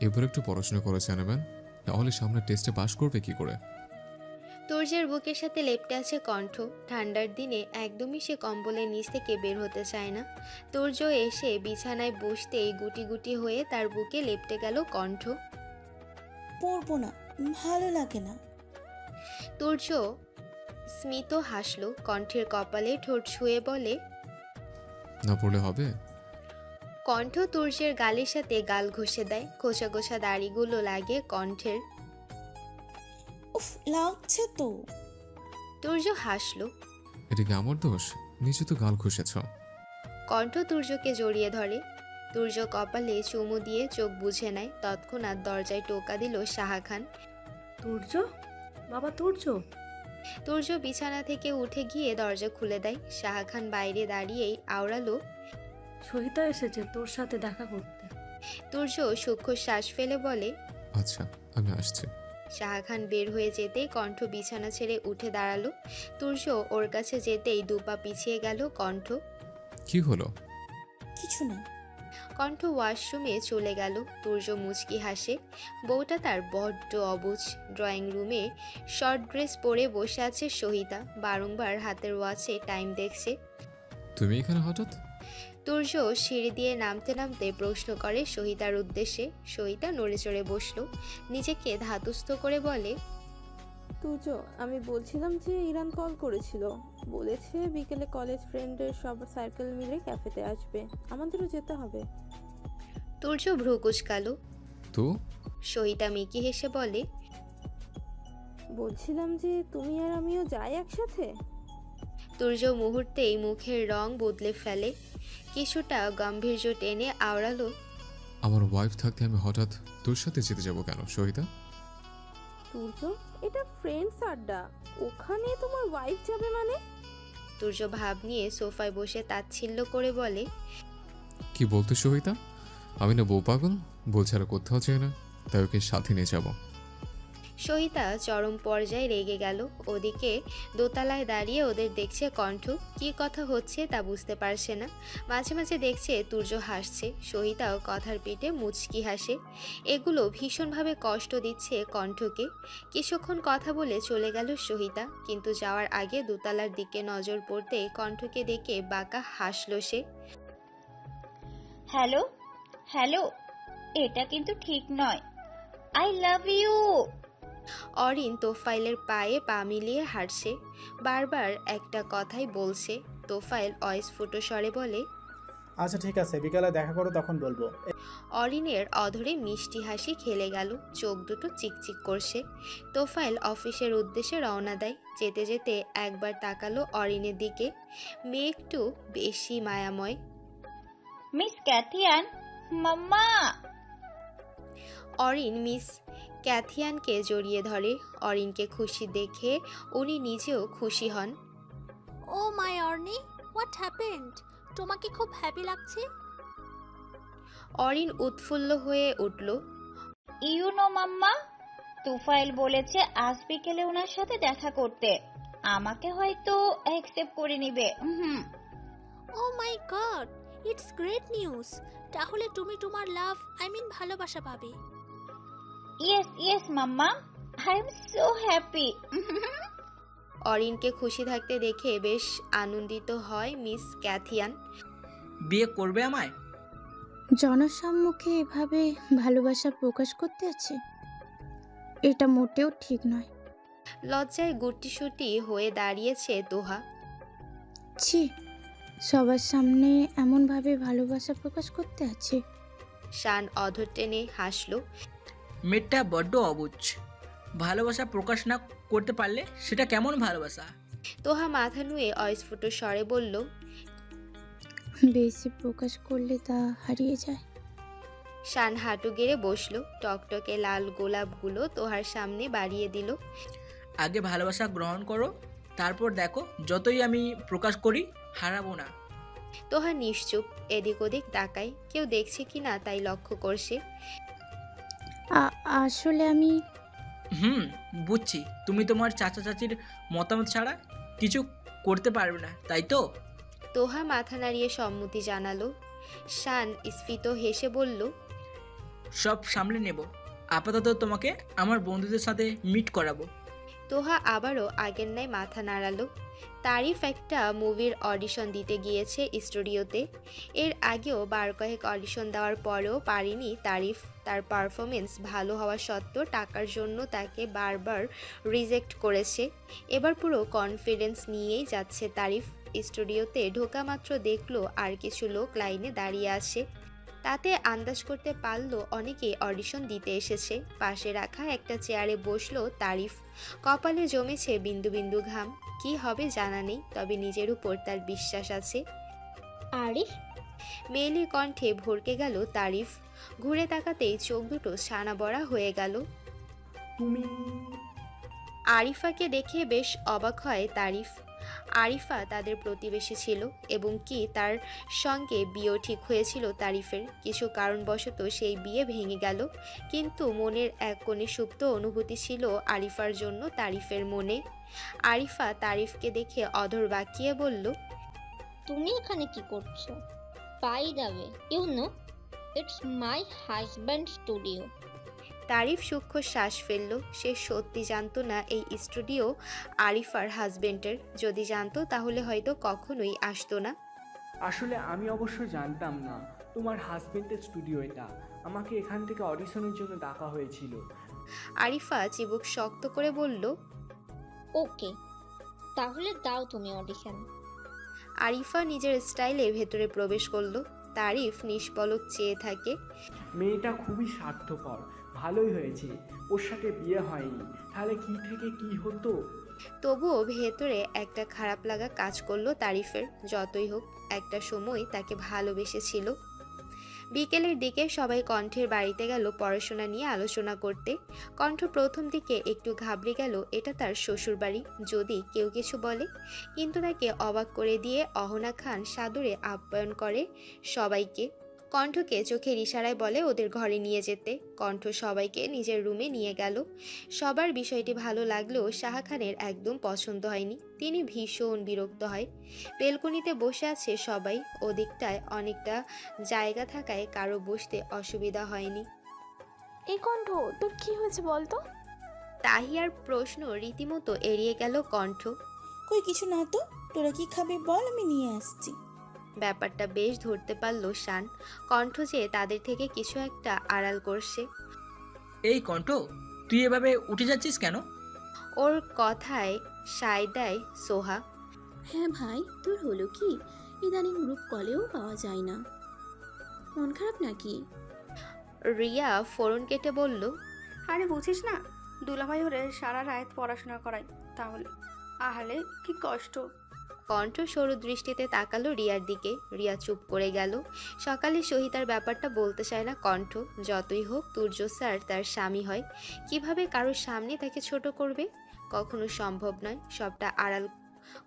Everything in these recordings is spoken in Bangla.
এবার একটু পড়াশোনা করে জানাবেন, তাহলে সামনে টেস্টে পাশ করবে কি করে? তুর্যের বুকের সাথে লেপ্টে আছে কণ্ঠ। ঠান্ডার দিনে একদমই সে কম্বলের নিচ থেকে বের হতে চায় না। তুর্য এসে বিছানায় বসতেই গুটি গুটি হয়ে তার বুকে লেপ্টে গেল কণ্ঠ। পরবো না, ভালো লাগে না। তুর্য স্মিত হাসল, কণ্ঠের কপালে ঠোঁট ছুঁয়ে বলে। না পড়লে হবে? কণ্ঠ তুর্যের গালের সাথে গাল ঘষে দেয়, খোসা খোসা দাড়িগুলো লাগে কণ্ঠের। উফ, লাগছে তো। তুর্য হাসল। এটা কি আমার দোষ? নিজে তো গাল ঘষেছ। কণ্ঠ তুর্যকে জড়িয়ে ধরে। তুর্য কপালে চুমু দিয়ে চোখ বুঝে নেয়। তৎক্ষণাৎ দরজায় টোকা দিল সাহা খান। তুর্য, বাবা তুর্য। তুর্য বিছানা থেকে উঠে গিয়ে দরজা খুলে দেয়। সাহা খান বাইরে দাঁড়িয়েই আওড়ালো। সহিতা এসেছে তোর সাথে দেখা করতে। তুর্য সূক্ষ্ম শ্বাস ফেলে বলে। আচ্ছা, আমি আসছি। সাহা খান বের হয়ে যেতেই কণ্ঠ বিছানা ছেড়ে উঠে দাঁড়ালো। তুর্য ওর কাছে যেতেই দুপা পিছিয়ে গেল কণ্ঠ। কি হলো? কিছু না। কণ্ঠ ওয়াশরুমে চলে গেল। তুর্য মুচকি হাসে। বউটা তার বড্ড অবুঝ। ড্রয়িং রুমে শর্ট ড্রেস পরে বসে আছে সহিতা, বারংবার হাতের ওয়াচে টাইম দেখছে। তুমি এখানে হঠাৎ? তুর্য সিঁড়ি দিয়ে নামতে নামতে প্রশ্ন করে সহিতার উদ্দেশ্যে। সহিতা নড়ে চড়ে বসলো, নিজেকে ধাতস্থ করে বলে। তুর্য, আমি বলছিলাম যে ইরান কল করেছিল, বলেছে বিকেলে কলেজ ফ্রেন্ডের সব সার্কেল মিলে ক্যাফেতে আসবে, আমাদেরও যেতে হবে। তুর্য ভ্রু কুচকালো। তো সহিতা মিকি হেসে বলে। বলছিলাম যে তুমি আর আমিও যাই একসাথে। তুর্য মুহূর্তেই মুখের রং বদলে ফেলে, কিছুটা গাম্ভীর্য টেনে আওড়ালো। আমার ওয়াইফ থাকতে আমি হঠাৎ তোর সাথে যেতে যাবো কেন সহিতা? তুর্য, এটা ফ্রেন্ডস আড্ডা, ওখানে তোমার ওয়াইফ যাবে মানে? তুর্য ভাব নিয়ে সোফায় বসে তাচ্ছিল্য করে বলে। কি বলতে সহিতা? আমি না বউ পাগল, বউ ছাড়া কোথাও চাই না, তাই ওকে সাথে নিয়ে যাবো। সহিতা চরম পর্যায়ে রেগে গেল। ওদিকে দোতলায় দাঁড়িয়ে ওদের দেখছে কণ্ঠ। কি কথা হচ্ছে তা বুঝতে পারছে না। মাঝে মাঝে দেখছে তুর্য হাসছে, সহিতাও কথার পিঠে মুচকি হাসে। এগুলো ভীষণভাবে কষ্ট দিচ্ছে কণ্ঠকে। কিছুক্ষণ কথা বলে চলে গেল সহিতা, কিন্তু যাওয়ার আগে দোতলার দিকে নজর পড়তে কণ্ঠকে দেখে বাঁকা হাসল সে। হ্যালো হ্যালো, এটা কিন্তু ঠিক নয়। I love you. অরিন তোফাইলের পায়ে পা মিলিয়ে হাঁটছে, বারবার একটা কথাই বলছে। তোফাইল অস্ফুট স্বরে বলে। আচ্ছা ঠিক আছে, বিকালে দেখা করো, তখন বলবো। অরিনের অধরে মিষ্টি হাসি খেলে গেল, চোখ দুটো চিকচিক করছে। তোফাইল অফিসের উদ্দেশ্যে রওনা দেয়। যেতে যেতে একবার তাকালো অরিনের দিকে। মেয়ে একটু বেশি মায়াময়। মিস ক্যাথিয়ান, মাম্মা। অরিন মিস ক্যাথিয়ানকে জড়িয়ে ধরে। অরিনকে খুশি দেখে উনি নিজেও খুশি হন। ও মাই অর্নি, হোয়াট হ্যাপেন্ড? তোমাকে খুব হ্যাপি লাগছে। অরিন উৎফুল্ল হয়ে উঠল। ইউ নো মাম্মা, তুফাইল বলেছে আজ বিকেলে ওনার সাথে দেখা করতে। আমাকে হয়তো অ্যাকসেপ্ট করে নিবে। Oh my god, it's great news. তাহলে তুমি তোমার লাভ, আই মিন ভালোবাসা পাবে। Yes yes mamma, I am so happy. অরিনকে খুশি থাকতে দেখে বেশ আনন্দিত হয় মিস ক্যাথিয়ান। বিয়ে করবে আমায়? জনসম্মুখে এভাবে ভালোবাসা প্রকাশ করতে আছে, এটা মোটেও ঠিক নয়। লজ্জায় গুটিসুটি হয়ে দাঁড়িয়েছে তোহা। ছি, সবার সামনে এমনভাবে ভালোবাসা প্রকাশ করতে আছে। শান অধর টেনে হাসল। মেয়েটা বড্ড অবুঝ, ভালোবাসা প্রকাশ না করতে পারলে সেটা কেমন ভালোবাসা? তোহা মাথা নুয়ে অস্ফুট স্বরে বলল। বেশি প্রকাশ করলে তা হারিয়ে যায়। শান হাঁটু গেড়ে বসল, টকটকে লাল গোলাপগুলো তোহার সামনে বাড়িয়ে দিল। আগে ভালোবাসা গ্রহণ করো, তারপর দেখো যতই আমি প্রকাশ করি হারাবো না। তোহা নিশ্চুপ, এদিক ওদিক তাকায়, কেউ দেখছে কি না তাই লক্ষ্য করছে। আসলে আমি বুঝছি, তুমি তোমার চাচা চাচির মতামত ছাড়া কিছু করতে পারবে না, তাই তো? তোহা মাথা নাড়িয়ে সম্মতি জানালো। শান স্ফীত হেসে বলল। সব সামলে নেব। আপাতত তোমাকে আমার বন্ধুদের সাথে মিট করাবো। তোহা আবারও আগের ন্যায় মাথা নাড়ালো। তারিফ একটা মুভির অডিশন দিতে গিয়েছে স্টুডিওতে। এর আগেও বার কয়েক অডিশন দেওয়ার পরেও পারেনি তারিফ। তার পারফরমেন্স ভালো হওয়া সত্ত্বেও টাকার জন্য তাকে বারবার রিজেক্ট করেছে। এবার পুরো কনফিডেন্স নিয়েই যাচ্ছে তারিফ। স্টুডিওতে ঢোকা মাত্র দেখলো আর কিছু লোক লাইনে দাঁড়িয়ে আছে। তাতে আন্দাজ করতে পারলো অনেকে অডিশন দিতে এসেছে। পাশে রাখা একটা চেয়ারে বসলো তারিফ। কপালে জমেছে বিন্দু বিন্দু ঘাম। কি হবে জানা নেই, তবে নিজের উপর তার বিশ্বাস আছে। আরিফ, মেয়েলি কণ্ঠে ভরকে গেল তারিফ। ঘুরে তাকাতেই চোখ দুটো ছানা বড়া হয়ে গেল। তুমি আরিফাকে দেখে বেশ অবাক হয় তারিফ। আরিফা তাদের প্রতিবেশী ছিল এবং কি তার সঙ্গে বিয়েও ঠিক হয়েছিল তারিফের। কিছু কারণবশত সেই বিয়ে ভেঙে গেল, কিন্তু মনের এক কোণে সুপ্ত অনুভূতি ছিল আরিফার জন্য তারিফের মনে। আরিফা তারিফকে দেখে অধর বাঁকিয়ে বলল, তুমি এখানে কি করছো? By the way, you know it's my husband studio. Tarif সূক্ষ্ম শ্বাস ফেলল। সে সত্যি জানতো না এই স্টুডিও আরিফার হাজবেন্ডের। যদি জানতো তাহলে হয়তো কখনোই আসতো না। আসলে আমি অবশ্য জানতাম না তোমার হাজবেন্ডের স্টুডিও এটা। আমাকে এখান থেকে অডিশনের জন্য ডাকা হয়েছিল। আরিফা চিবুক শক্ত করে বলল, ওকে, তাহলে দাও তুমি অডিশন। আরিফা নিজের স্টাইলে ভেতরে প্রবেশ করলো। তারিফ নিষ্পলক চেয়ে থাকে। মেয়েটা খুবই স্বার্থপর। ভালোই হয়েছে ওর সাথে বিয়ে হয়নি, তাহলে কি থেকে কি হতো। তবুও ভেতরে একটা খারাপ লাগা কাজ করলো তারিফের। যতই হোক একটা সময় তাকে ভালোবেসেছিল। বিকেলের দিকে সবাই কণ্ঠের বাড়িতে গেল পড়াশোনা নিয়ে আলোচনা করতে। কণ্ঠ প্রথম দিকে একটু ঘাবড়ে গেল, এটা তার শ্বশুর বাড়ি, যদি কেউ কিছু বলে। কিন্তু তাকে অবাক করে দিয়ে অহনা খান সাদরে আপ্যায়ন করে সবাইকে। কণ্ঠকে চোখের ইশারায় বলে ওদের ঘরে নিয়ে যেতে। কণ্ঠ সবাইকে নিজের রুমে নিয়ে গেল। সবার বিষয়টি ভালো লাগলেও শাহ খানের একদম পছন্দ হয়নি। তিনি ভীষণ বিরক্ত হয়। বেলকনিতে বসে আছে সবাই। ওদিকটায় অনেকটা জায়গা থাকায় কারো বসতে অসুবিধা হয়নি। এই কণ্ঠ, তোর কি হয়েছে বলতো? তাহিয়ার প্রশ্ন রীতিমতো এড়িয়ে গেল কণ্ঠ। কই কিছু না তো, তোরা কি খাবি বল, আমি নিয়ে আসছি। ব্যাপারটা বেশ ধরতে পারল শান। কণ্ঠ যে তাদের থেকে কিছু একটা আড়াল করছে। এই কণ্ঠ, তুই এভাবে উঠে যাচ্ছিস কেন? ওর কথায় সায় দেয় সোহা। হ্যাঁ ভাই, তোর হলো কি? ইদানিং গ্রুপ কলেও পাওয়া যায় না, মন খারাপ নাকি? রিয়া ফোরন কেটে বলল, আরে বুঝিস না, দুলাভাই হলে সারা রাত পড়াশোনা করাই, তাহলে আহলে কি কষ্ট। কণ্ঠ সরু দৃষ্টিতে তাকালো রিয়ার দিকে। রিয়া চুপ করে গেল। সকালে সহিতার ব্যাপারটা বলতে চায় না কণ্ঠ। যতই হোক তুর্য স্যার তার স্বামী হয়। কিভাবে কারোর সামনে তাকে ছোট করবে? কখনো সম্ভব নয়। সবটা আড়াল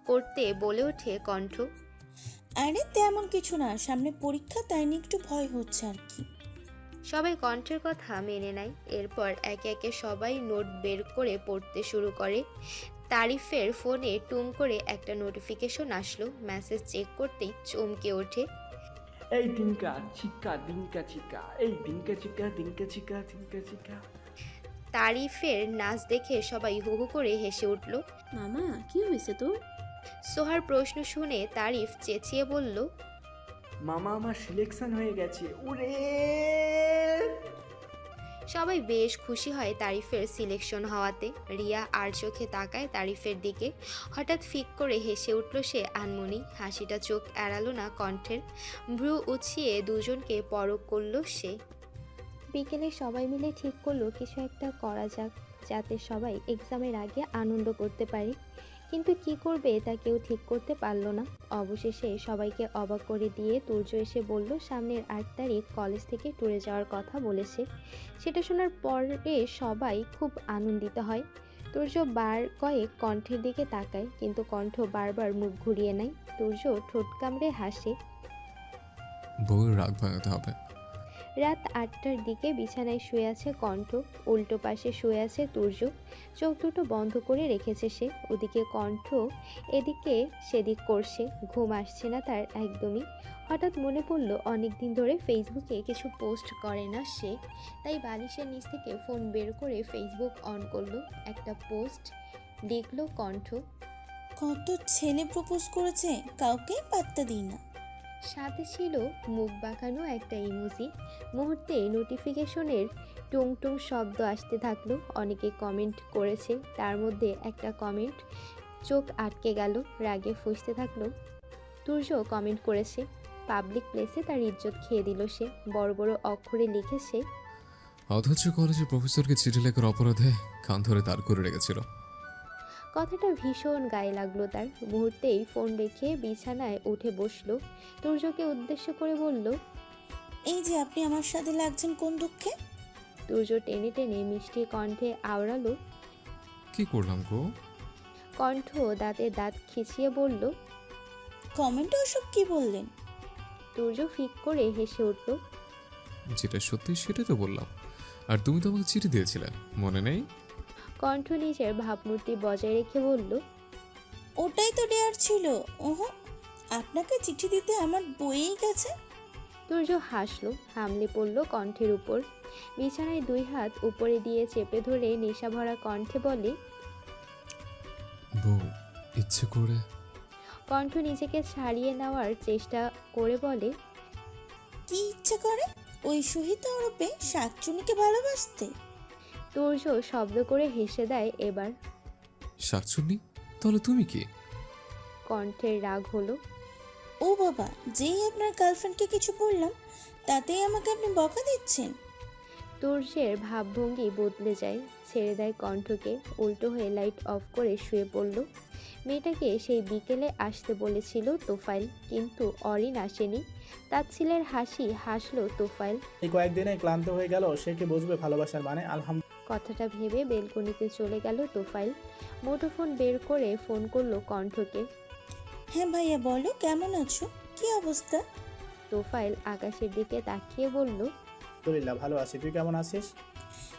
করতে বলে ওঠে কণ্ঠ, আরে তেমন কিছু না, সামনে পরীক্ষা, তাই নিয়ে একটু ভয় হচ্ছে আর কি। সবাই কণ্ঠের কথা মেনে নেয়। এরপর একে একে সবাই নোট বের করে পড়তে শুরু করে। তারিফের ফোনে টুম করে একটা নোটিফিকেশন আসলো। মেসেজ চেক করতেই চমকে ওঠে। এই দিনকা চিকা দিনকা চিকা, এই দিনকা চিকা দিনকা চিকা দিনকা চিকা। তারিফের নাচ দেখে সবাই হু হু করে হেসে উঠল। মামা, কি হয়েছে তোর? সোহার প্রশ্ন শুনে তারিফ চেঁচিয়ে বলল, মামা আমার সিলেকশন হয়ে গেছে, উরে। সবাই বেশ খুশি হয় তারিফের সিলেকশন হওয়াতে। রিয়া আর চোখে তাকায় তারিফের দিকে। হঠাৎ ফিক করে হেসে উঠল সে আনমনি। হাসিটা চোখ এড়ালো না কণ্ঠের। ভ্রু উছিয়ে দুজনকে পরখ করল সে। বিকেলে সবাই মিলে ঠিক করলো কিছু একটা করা যাক, যাতে সবাই এক্সামের আগে আনন্দ করতে পারে। কিন্তু কি করবে তা কেউ ঠিক করতে পারলো না। অবশেষে সবাইকে অবাক করে দিয়ে তুর্য এসে বলল সামনের 8 তারিখ কলেজ থেকে ট্যুরে যাওয়ার কথা বলেছে। সেটা শোনার পরে সবাই খুব আনন্দিত হয়। তুর্য বার কয়েক কণ্ঠের দিকে তাকায়, কিন্তু কণ্ঠ বারবার মুখ ঘুরিয়ে নেয়। তুর্য ঠোঁট কামড়ে হাসে। বউয়ের রাগ ভাঙাতে হবে। রাত 8টার দিকে বিছানায় শুয়ে আছে কণ্ঠ, উল্টো পাশে শুয়ে আছে তুর্য। চোখ দুটো বন্ধ করে রেখেছে সে। ওদিকে কণ্ঠ এদিকে সেদিক করছে, ঘুম আসছে না তার একদমই। হঠাৎ মনে পড়ল অনেক দিন ধরে ফেসবুকে কিছু পোস্ট করে না সে, তাই বালিশের নিচ থেকে ফোন বের করে ফেসবুক অন করলো। একটা পোস্ট লিখলো কণ্ঠ। কত ছেলে প্রপোজ করেছে, কাউকেই পাত্তা দিই না। সাথে ছিল মুখ বাঁকানো একটা ইমোজি। মুহূর্তে নোটিফিকেশনের টুং টুং শব্দ আসতে থাকলো। অনেকে কমেন্ট করেছে, তার মধ্যে একটা কমেন্ট চোখ আটকে গেল, রাগে ফুঁসতে থাকলো। তুর্য কমেন্ট করেছে, পাবলিক প্লেসে তার ইজ্জত খেয়ে দিল সে। বড় বড় অক্ষরে লিখেছে, অথচ কলেজের প্রফেসরকে চিঠি লেখার অপরাধে কান ধরে দাঁড় করে রেখেছিল। কথাটা ভীষণ গায়ে লাগলো তার। মুহূর্তেই ফোন রেখে বিছানায় উঠে বসলো। তুর্যকে উদ্দেশ্য করে বলল, এই যে আপনি আমার সাথে লাগছেন কোন দুঃখে? তুর্য টেনে টেনে মিষ্টি কণ্ঠে আওড়ালো। কি করলাম গো? কণ্ঠ দাঁতে দাঁত খিচিয়ে বলল। কমেন্টে ওসব কি বললেন? তুর্য ফিক করে হেসে উঠল। যেটা সত্যি সেটাই তো বললাম। আর তুমি তো আমাকে চিঠি দিয়েছিলে, মনে নেই? কণ্ঠ নিজের ভাবমূর্তি বজায় রেখে বলল, ওটাই তো ডেয়ার ছিল। ওহো, আপনাকে চিঠি দিতে আমার বইয়েই গেছে। তুর্য হাসলো, হামলে পড়ল কণ্ঠের উপর। বিছানায় 2 হাত উপরে দিয়ে চেপে ধরে নেশা ভরা কণ্ঠে বলে, বউ ইচ্ছে করে। কণ্ঠ নিজেকে ছাড়িয়ে নেওয়ার চেষ্টা করে বলে, কি ইচ্ছে করে? ওই সহিত ওরূপে শাকচুনিকে ভালোবাসতে? তুর্য শব্দ করে হেসে দেয় এবার। শাকচুন্নি? তাহলে তুমি কি? কণ্ঠের রাগ হলো। ও বাবা, যেই আপনার গার্লফ্রেন্ডকে কিছু বললাম তাতেই আমাকে আপনি বকা দিচ্ছেন। তুর্যের ভাবভঙ্গি বদলে যায়, ছেড়ে দেয় কণ্ঠকে। উল্টো হয়ে লাইট অফ করে শুয়ে পড়ল। মেয়েটাকে সেই বিকেলে আসতে বলেছিল তোফাইল, কিন্তু অরিন আসেনি। তার ছেলের হাসি হাসলো তোফাইল। এই কয়েকদিনে ক্লান্ত হয়ে গেল, সে কি বুঝবে ভালোবাসার মানে? কথাটা ভেবে বেলকনিতে চলে গেল তোফাইল। মুঠোফোন বের করে ফোন করলো কণ্ঠকে। হ্যাঁ ভাইয়া বলো, কেমন আছো? কি অবস্থা? তোফাইল আকাশের দিকে তাকিয়ে বলল, আলহামদুলিল্লাহ ভালো আছি, তুই কেমন আছিস?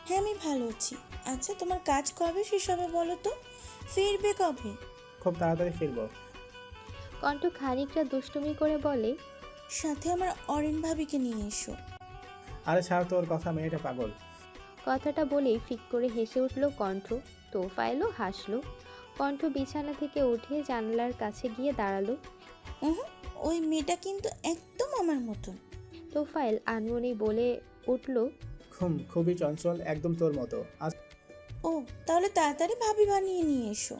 হ্যাঁ আমি ভালো আছি। আচ্ছা তোমার কাজ কবে শেষ হবে বলো তো? ফিরবে কবে? খুব তাড়াতাড়ি ফিরবো। কণ্ঠ খানিকটা দুষ্টুমি করে বলে, সাথে আমার অরিন ভাবিকে নিয়ে এসো। আরে ছাড় তোর কথা, মেয়েটা পাগল। কথাটা বলেই ফিক করে হেসে উঠল কণ্ঠ। তোফাইলও হাসলো। কণ্ঠ বিছানা থেকে উঠে জানালার কাছে গিয়ে দাঁড়ালো। ওই মেয়েটা কিন্তু একদম আমার মতন। তোফাইল আনমনে বলে উঠল, খুবই চঞ্চল, একদম তোর মতো। ও তাহলে তাড়াতাড়ি ভাবি বানিয়ে নিয়ে এসো।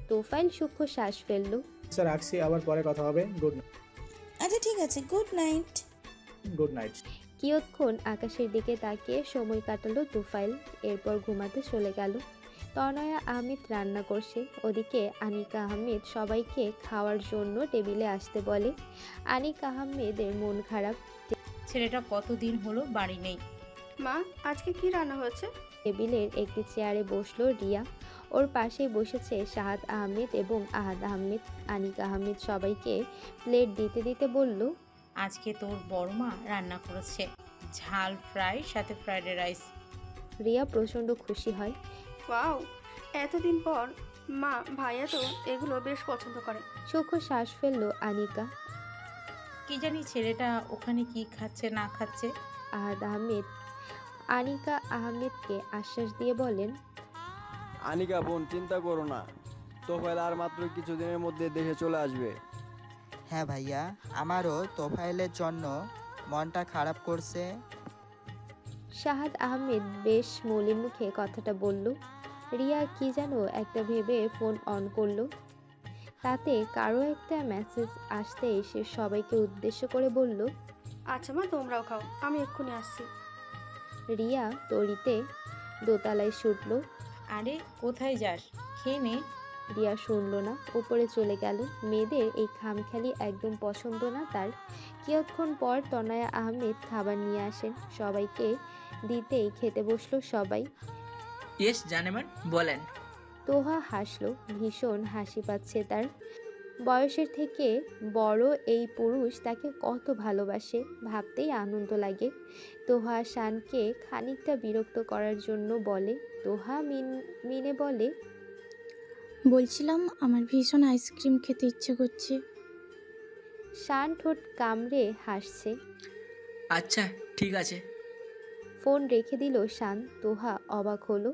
তোফাইল সূক্ষ্ম শ্বাস ফেলল। আচ্ছা রাখছি, আবার পরে কথা হবে। গুড আচ্ছা ঠিক আছে, গুড নাইট। Good night. কিয়ৎক্ষণ আকাশের দিকে তাকিয়ে সময় কাটালো তোফাইল, এরপর ঘুমাতে চলে গেল। তনয়া আহমেদ রান্না করছে, ওদিকে আনিকা আহমেদ সবাইকে খাওয়ার জন্য টেবিলে আসতে বলে। আনিকা আহমেদের মন খারাপ। ছেলেটা কতদিন হলো বাড়ি নেই। মা, আজকে কি রান্না হয়েছে? টেবিলের একটি চেয়ারে বসলো রিয়া, ওর পাশে বসেছে শাহাদ আহমেদ এবং আহাদ আহমেদ। আনিকা আহমেদ সবাইকে প্লেট দিতে দিতে বলল, আজকে তোর বড়মা রান্না করেছে ঝাল ফ্রাই সাথে ফ্রাইড রাইস। রিয়া প্রচণ্ড খুশি হয়। ওয়াও, এতদিন পর। মা, ভাইয়া তো এগুলো বেশ পছন্দ করে। সূক্ষ্ম শ্বাস ফেললো আনিকা। কি জানি ছেলেটা ওখানে কি খাচ্ছে না খাচ্ছে। আহাদ আহমেদ আনিকা আহমেদকে আশ্বাস দিয়ে বলেন, আনিকা বোন চিন্তা করো না, তোফাইল আর মাত্র কিছুদিনের মধ্যে দেশে চলে আসবে। হ্যাঁ ভাইয়া, আমারও তোফাইলের জন্য মনটা খারাপ করছে। শাহাদ আহমেদ বেশ মলিন মুখে কথাটা বলল। রিয়া কি যেন একটা ভেবে ফোন অন করলো। তাতে কারো একটা মেসেজ আসতেই সে সবাইকে উদ্দেশ্য করে বলল, আচ্ছা মা, তোমরাও খাও, আমি এক্ষুনি আসছি। রিয়া তড়িতে দোতলায় ছুটল। আরে কোথায় যাস, খেয়ে নে। রিয়া শুনল না, উপরে চলে গেল। মেয়েদের এই খামখেয়ালি একদম পছন্দ না তার। কিয়ৎক্ষণ পর তনয়া আহমেদ খাবার নিয়ে আসেন, সবাইকে দিতেই খেতে বসলো সবাই। ইয়েস জানেমান বলেন। তোহা হাসলো, ভীষণ হাসি পাচ্ছে তার। বয়সের থেকে বড় এই পুরুষ তাকে কত ভালোবাসে ভাবতেই আনন্দ লাগে। তোহা শানকে খানিকটা বিরক্ত করার জন্য বলে। তোহা মিনে বলে, বলছিলাম আমার ভীষণ আইসক্রিম খেতে ইচ্ছে করছে। শান ঠোঁট কামড়ে হাসছে। আচ্ছা ঠিক আছে। ফোন রেখে দিল শান। তোহা অবাক হলো।